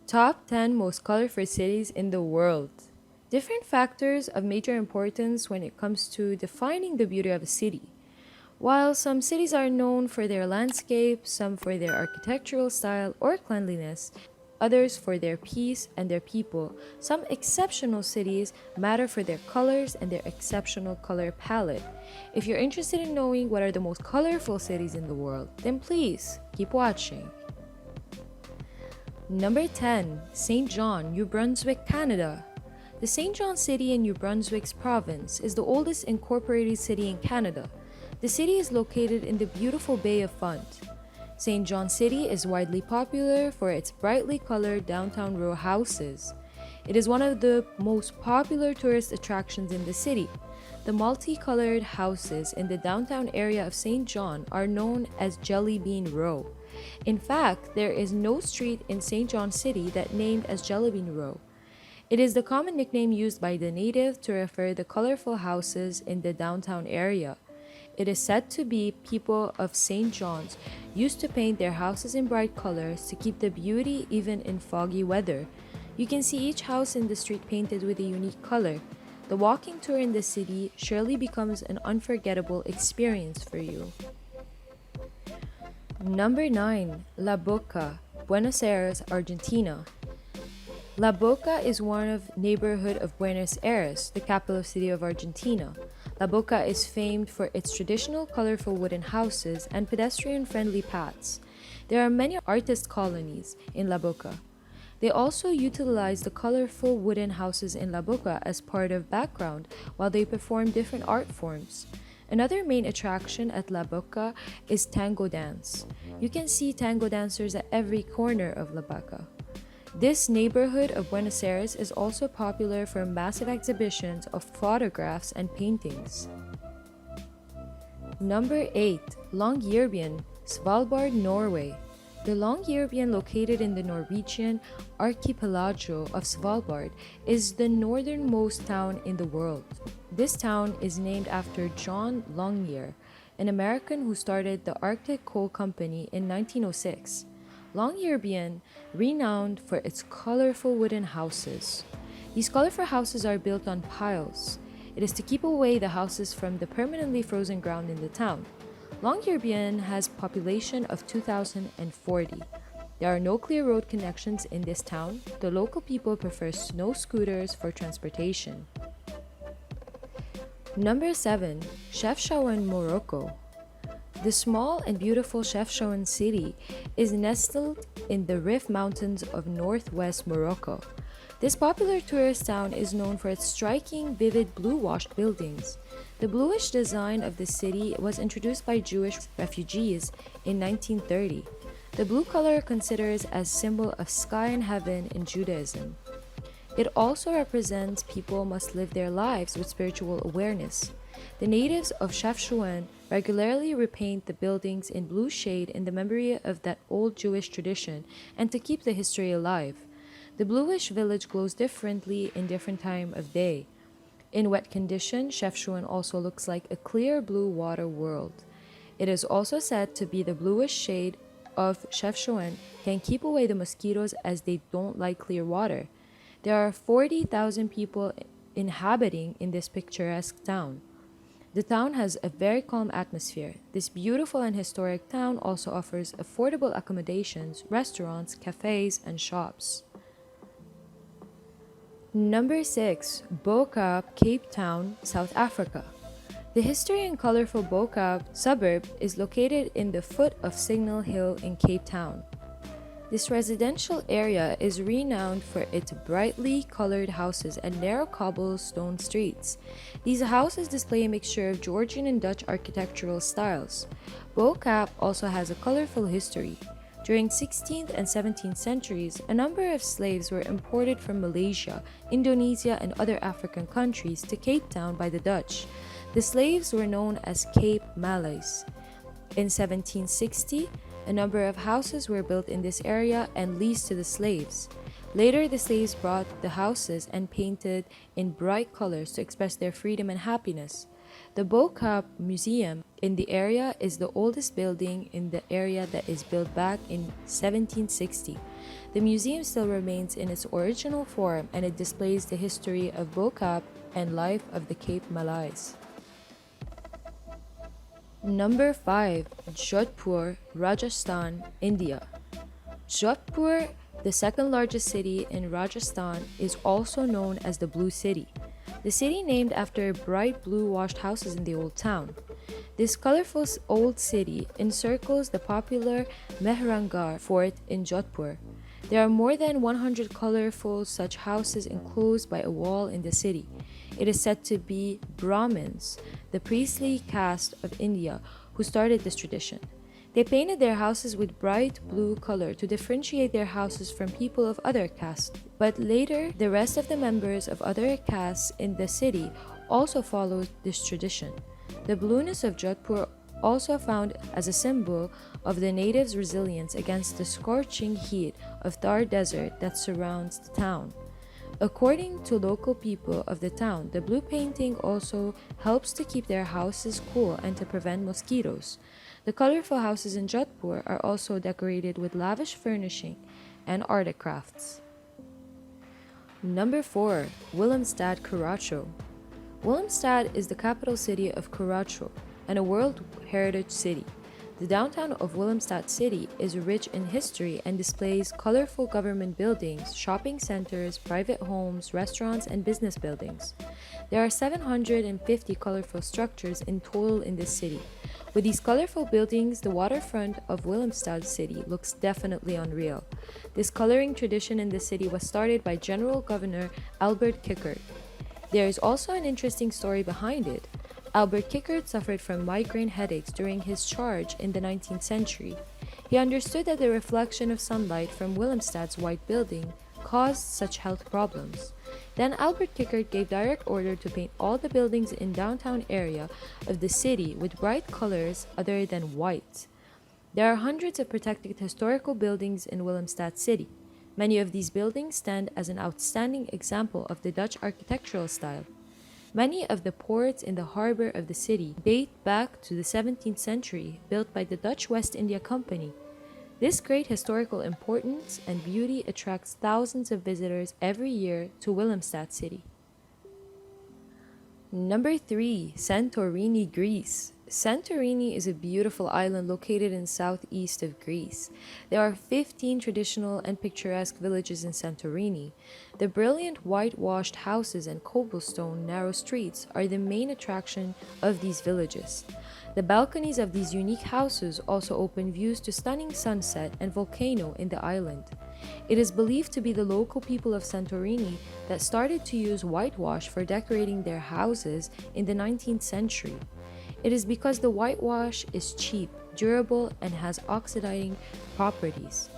Top 10 most colorful cities in the world. Different factors of major importance when it comes to defining the beauty of a city. While some cities are known for their landscape, some for their architectural style or cleanliness, others for their peace and their people, some exceptional cities matter for their colors and their exceptional color palette. If you're interested in knowing what are the most colorful cities in the world, then please keep watching. Number 10. St. John, New Brunswick, Canada. The St. John City in New Brunswick's province is the oldest incorporated city in Canada. The city is located in the beautiful Bay of Fundy. St. John City is widely popular for its brightly colored downtown row houses. It is one of the most popular tourist attractions in the city. The multicolored houses in the downtown area of St. John are known as Jelly Bean Row. In fact, there is no street in St. John City that named as Jelly Bean Row. It is the common nickname used by the native to refer the colorful houses in the downtown area. It is said to be people of St. John's used to paint their houses in bright colors to keep the beauty even in foggy weather. You can see each house in the street painted with a unique color. The walking tour in the city surely becomes an unforgettable experience for you. Number 9. La Boca, Buenos Aires, Argentina. La Boca is one of neighborhood of Buenos Aires, the capital city of Argentina. La Boca is famed for its traditional colorful wooden houses and pedestrian-friendly paths. There are many artist colonies in La Boca. They also utilize the colorful wooden houses in La Boca as part of background while they perform different art forms. Another main attraction at La Boca is tango dance. You can see tango dancers at every corner of La Boca. This neighborhood of Buenos Aires is also popular for massive exhibitions of photographs and paintings. Number 8. Longyearbyen, Svalbard, Norway. The Longyearbyen, located in the Norwegian archipelago of Svalbard, is the northernmost town in the world. This town is named after John Longyear, an American who started the Arctic Coal Company in 1906. Longyearbyen, renowned for its colorful wooden houses. These colorful houses are built on piles. It is to keep away the houses from the permanently frozen ground in the town. Longyearbyen has a population of 2,040. There are no clear road connections in this town. The local people prefer snow scooters for transportation. Number 7. Chefchaouen, Morocco. The small and beautiful Chefchaouen city is nestled in the Rif Mountains of northwest Morocco. This popular tourist town is known for its striking, vivid blue-washed buildings. The bluish design of the city was introduced by Jewish refugees in 1930. The blue color considered as symbol of sky and heaven in Judaism. It also represents people must live their lives with spiritual awareness. The natives of Chefchaouen regularly repaint the buildings in blue shade in the memory of that old Jewish tradition and to keep the history alive. The bluish village glows differently in different time of day. In wet condition, Chefchaouen also looks like a clear blue water world. It is also said to be the bluish shade of Chefchaouen can keep away the mosquitoes as they don't like clear water. There are 40,000 people inhabiting in this picturesque town. The town has a very calm atmosphere. This beautiful and historic town also offers affordable accommodations, restaurants, cafes, and shops. Number 6. Boca, Cape Town, South Africa. The history and colorful Boca suburb is located in the foot of Signal Hill in Cape Town. This residential area is renowned for its brightly colored houses and narrow cobblestone streets. These houses display a mixture of Georgian and Dutch architectural styles. Boca also has a colorful history. During 16th and 17th centuries, a number of slaves were imported from Malaysia, Indonesia, and other African countries to Cape Town by the Dutch. The slaves were known as Cape Malays. In 1760, a number of houses were built in this area and leased to the slaves. Later, the slaves brought the houses and painted in bright colors to express their freedom and happiness. The Boca Museum in the area is the oldest building in the area that is built back in 1760. The museum still remains in its original form and it displays the history of Boca and life of the Cape Malays. Number 5. Jodhpur, Rajasthan, India. Jodhpur, the second largest city in Rajasthan, is also known as the Blue City. The city named after bright blue washed houses in the old town. This colorful old city encircles the popular Mehrangarh fort in Jodhpur. There are more than 100 colorful such houses enclosed by a wall in the city. It is said to be Brahmins, the priestly caste of India, who started this tradition. They painted their houses with bright blue color to differentiate their houses from people of other castes. But later, the rest of the members of other castes in the city also followed this tradition. The blueness of Jodhpur also found as a symbol of the natives' resilience against the scorching heat of Thar Desert that surrounds the town. According to local people of the town, the blue painting also helps to keep their houses cool and to prevent mosquitoes. The colorful houses in Jodhpur are also decorated with lavish furnishing and art crafts. Number 4. Willemstad, Curaçao. Willemstad is the capital city of Curaçao and a World Heritage City. The downtown of Willemstad City is rich in history and displays colorful government buildings, shopping centers, private homes, restaurants, and business buildings. There are 750 colorful structures in total in this city. With these colorful buildings, the waterfront of Willemstad City looks definitely unreal. This coloring tradition in the city was started by General Governor Albert Kickert. There is also an interesting story behind it. Albert Kickert suffered from migraine headaches during his charge in the 19th century. He understood that the reflection of sunlight from Willemstad's white building caused such health problems. Then Albert Kickert gave direct order to paint all the buildings in downtown area of the city with bright colors other than white. There are hundreds of protected historical buildings in Willemstad City. Many of these buildings stand as an outstanding example of the Dutch architectural style. Many of the ports in the harbor of the city date back to the 17th century, built by the Dutch West India Company. This great historical importance and beauty attracts thousands of visitors every year to Willemstad City. Number 3. Santorini, Greece. Santorini is a beautiful island located in southeast of Greece. There are 15 traditional and picturesque villages in Santorini. The brilliant whitewashed houses and cobblestone narrow streets are the main attraction of these villages. The balconies of these unique houses also open views to stunning sunset and volcano in the island. It is believed to be the local people of Santorini that started to use whitewash for decorating their houses in the 19th century. It is because the whitewash is cheap, durable, and has oxidizing properties.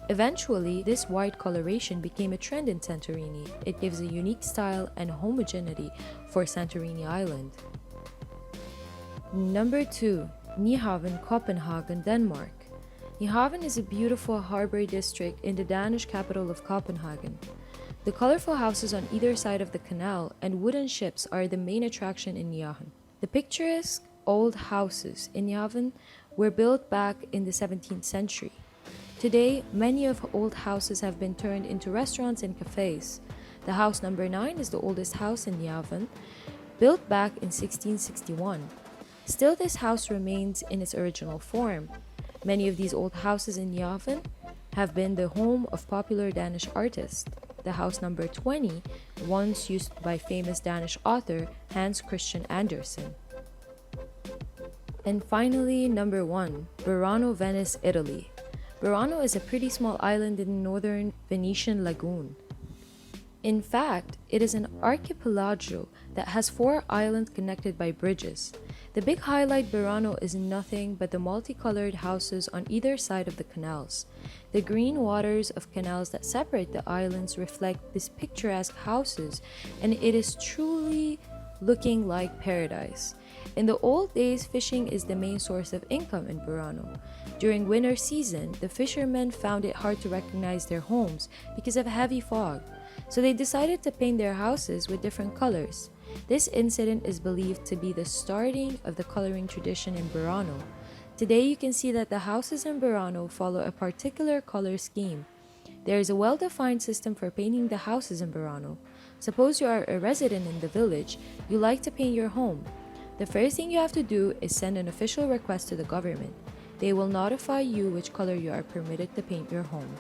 Eventually, this white coloration became a trend in Santorini. It gives a unique style and homogeneity for Santorini Island. Number 2. Nyhavn, Copenhagen, Denmark. Nyhavn is a beautiful harbor district in the Danish capital of Copenhagen. The colorful houses on either side of the canal and wooden ships are the main attraction in Nyhavn. The picturesque old houses in Nyhavn were built back in the 17th century. Today, many of old houses have been turned into restaurants and cafes. The house number 9 is the oldest house in Nyhavn, built back in 1661. Still, this house remains in its original form. Many of these old houses in Nyhavn have been the home of popular Danish artists. The house number 20, once used by famous Danish author Hans Christian Andersen. And finally, number 1, Burano, Venice, Italy. Burano is a pretty small island in the northern Venetian lagoon. In fact, it is an archipelago that has 4 islands connected by bridges. The big highlight Burano is nothing but the multicolored houses on either side of the canals. The green waters of canals that separate the islands reflect these picturesque houses, and it is truly looking like paradise. In the old days, fishing is the main source of income in Burano. During winter season, the fishermen found it hard to recognize their homes because of heavy fog, so they decided to paint their houses with different colors. This incident is believed to be the starting of the coloring tradition in Burano. Today you can see that the houses in Burano follow a particular color scheme. There is a well-defined system for painting the houses in Burano. Suppose you are a resident in the village, you like to paint your home. The first thing you have to do is send an official request to the government. They will notify you which color you are permitted to paint your home.